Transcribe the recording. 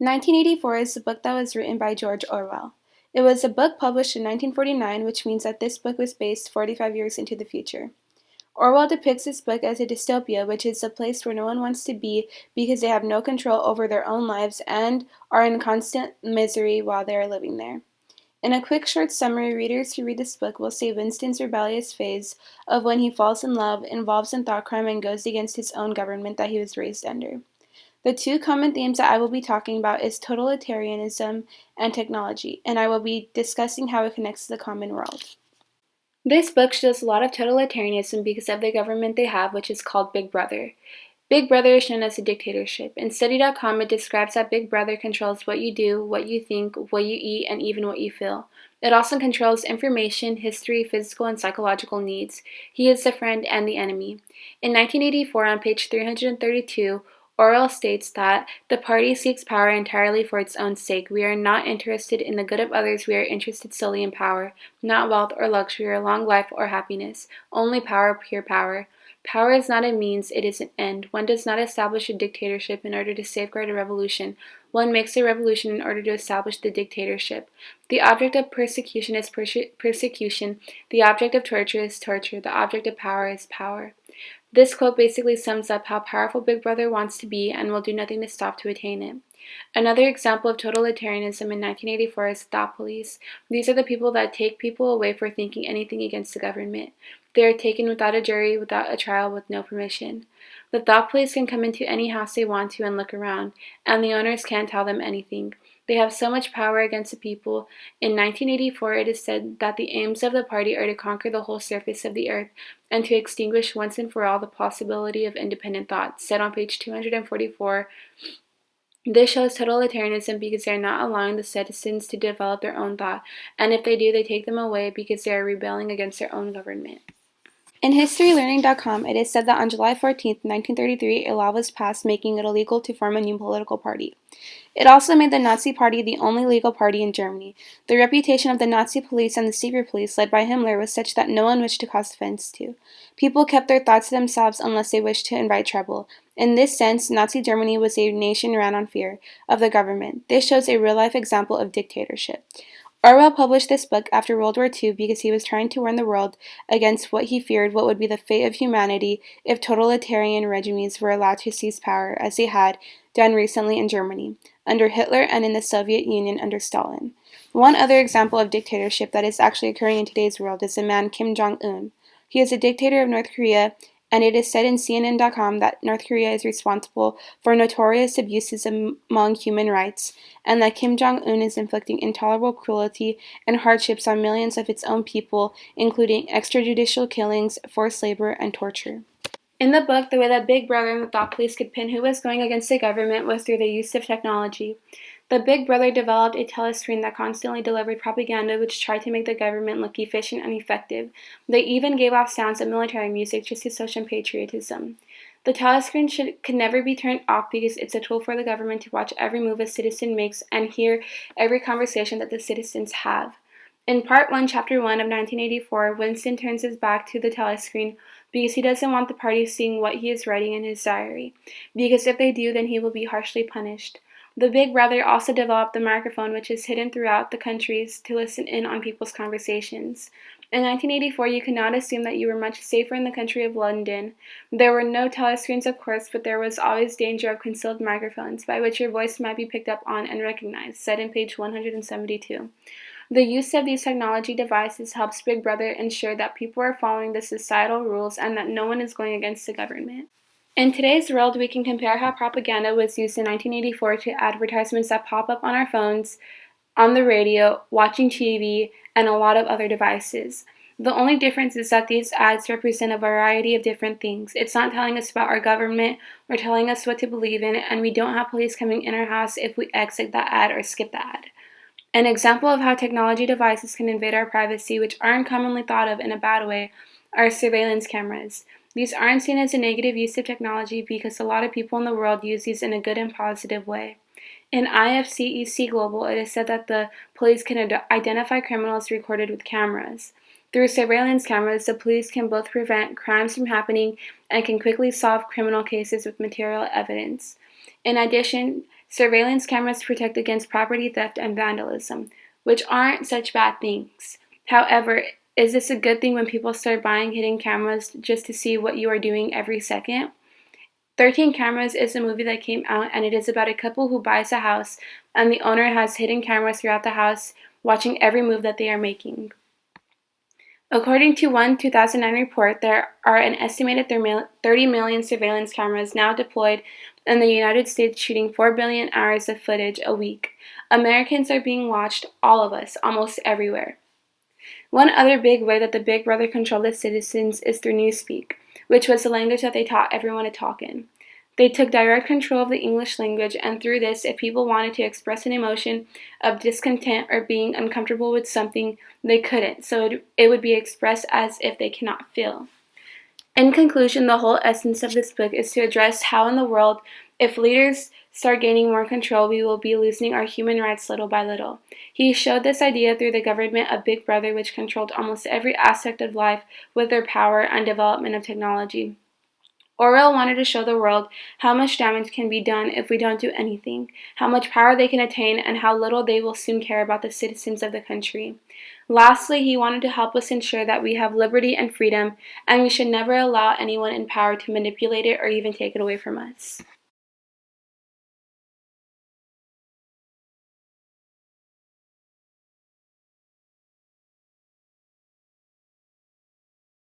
1984 is the book that was written by George Orwell. It was a book published in 1949, which means that this book was based 45 years into the future. Orwell depicts this book as a dystopia, which is a place where no one wants to be because they have no control over their own lives and are in constant misery while they are living there. In a quick short summary, readers who read this book will see Winston's rebellious phase of when he falls in love, involves in thought crime, and goes against his own government that he was raised under. The two common themes that I will be talking about is totalitarianism and technology, and I will be discussing how it connects to the common world. This book shows a lot of totalitarianism because of the government they have, which is called Big Brother. Big Brother is known as a dictatorship. In Study.com, it describes that Big Brother controls what you do, what you think, what you eat, and even what you feel. It also controls information, history, physical, and psychological needs. He is the friend and the enemy. In 1984, on page 332, Orwell states that the party seeks power entirely for its own sake. We are not interested in the good of others. We are interested solely in power, not wealth or luxury or long life or happiness. Only power, pure power. Power is not a means, it is an end. One does not establish a dictatorship in order to safeguard a revolution. One makes a revolution in order to establish the dictatorship. The object of persecution is persecution. The object of torture is torture. The object of power is power. This quote basically sums up how powerful Big Brother wants to be and will do nothing to stop to attain it. Another example of totalitarianism in 1984 is the thought police. These are the people that take people away for thinking anything against the government. They are taken without a jury, without a trial, with no permission. The thought police can come into any house they want to and look around, and the owners can't tell them anything. They have so much power against the people. In 1984, it is said that the aims of the party are to conquer the whole surface of the earth and to extinguish once and for all the possibility of independent thought, said on page 244. This shows totalitarianism because they are not allowing the citizens to develop their own thought, and if they do, they take them away because they are rebelling against their own government. In HistoryLearning.com, it is said that on July 14, 1933, a law was passed making it illegal to form a new political party. It also made the Nazi Party the only legal party in Germany. The reputation of the Nazi police and the secret police led by Himmler was such that no one wished to cause offense to. People kept their thoughts to themselves unless they wished to invite trouble. In this sense, Nazi Germany was a nation ran on fear of the government. This shows a real-life example of dictatorship. Orwell published this book after World War II because he was trying to warn the world against what he feared would be the fate of humanity if totalitarian regimes were allowed to seize power, as they had done recently in Germany under Hitler and in the Soviet Union under Stalin. One other example of dictatorship that is actually occurring in today's world is the man Kim Jong-un. He is a dictator of North Korea, and it is said in CNN.com that North Korea is responsible for notorious abuses among human rights, and that Kim Jong-un is inflicting intolerable cruelty and hardships on millions of its own people, including extrajudicial killings, forced labor, and torture. In the book, the way that Big Brother and the thought police could pin who was going against the government was through the use of technology. The Big Brother developed a telescreen that constantly delivered propaganda which tried to make the government look efficient and effective. They even gave off sounds of military music just to show some patriotism. The telescreen could never be turned off because it's a tool for the government to watch every move a citizen makes and hear every conversation that the citizens have. In Part 1, Chapter 1 of 1984, Winston turns his back to the telescreen because he doesn't want the party seeing what he is writing in his diary, because if they do, then he will be harshly punished. The Big Brother also developed the microphone, which is hidden throughout the countries to listen in on people's conversations. In 1984, you could not assume that you were much safer in the country of London. There were no telescreens, of course, but there was always danger of concealed microphones, by which your voice might be picked up on and recognized, said in page 172. The use of these technology devices helps Big Brother ensure that people are following the societal rules and that no one is going against the government. In today's world, we can compare how propaganda was used in 1984 to advertisements that pop up on our phones, on the radio, watching TV, and a lot of other devices. The only difference is that these ads represent a variety of different things. It's not telling us about our government or telling us what to believe in, and we don't have police coming in our house if we exit that ad or skip the ad. An example of how technology devices can invade our privacy, which aren't commonly thought of in a bad way, are surveillance cameras. These aren't seen as a negative use of technology because a lot of people in the world use these in a good and positive way. In IFCEC Global, it is said that the police can identify criminals recorded with cameras. Through surveillance cameras, the police can both prevent crimes from happening and can quickly solve criminal cases with material evidence. In addition, Surveillance cameras protect against property theft and vandalism, which aren't such bad things. However, is this a good thing when people start buying hidden cameras just to see what you are doing every second? 13 Cameras is a movie that came out, and it is about a couple who buys a house and the owner has hidden cameras throughout the house watching every move that they are making. According to one 2009 report, there are an estimated 30 million surveillance cameras now deployed in the United States, shooting 4 billion hours of footage a week. Americans are being watched, all of us, almost everywhere. One other big way that the Big Brother controlled its citizens is through Newspeak, which was the language that they taught everyone to talk in. They took direct control of the English language, and through this, if people wanted to express an emotion of discontent or being uncomfortable with something, they couldn't, so it would be expressed as if they cannot feel. In conclusion, the whole essence of this book is to address how in the world, if leaders start gaining more control, we will be losing our human rights little by little. He showed this idea through the government of Big Brother, which controlled almost every aspect of life with their power and development of technology. Orwell wanted to show the world how much damage can be done if we don't do anything, how much power they can attain, and how little they will soon care about the citizens of the country. Lastly, he wanted to help us ensure that we have liberty and freedom, and we should never allow anyone in power to manipulate it or even take it away from us.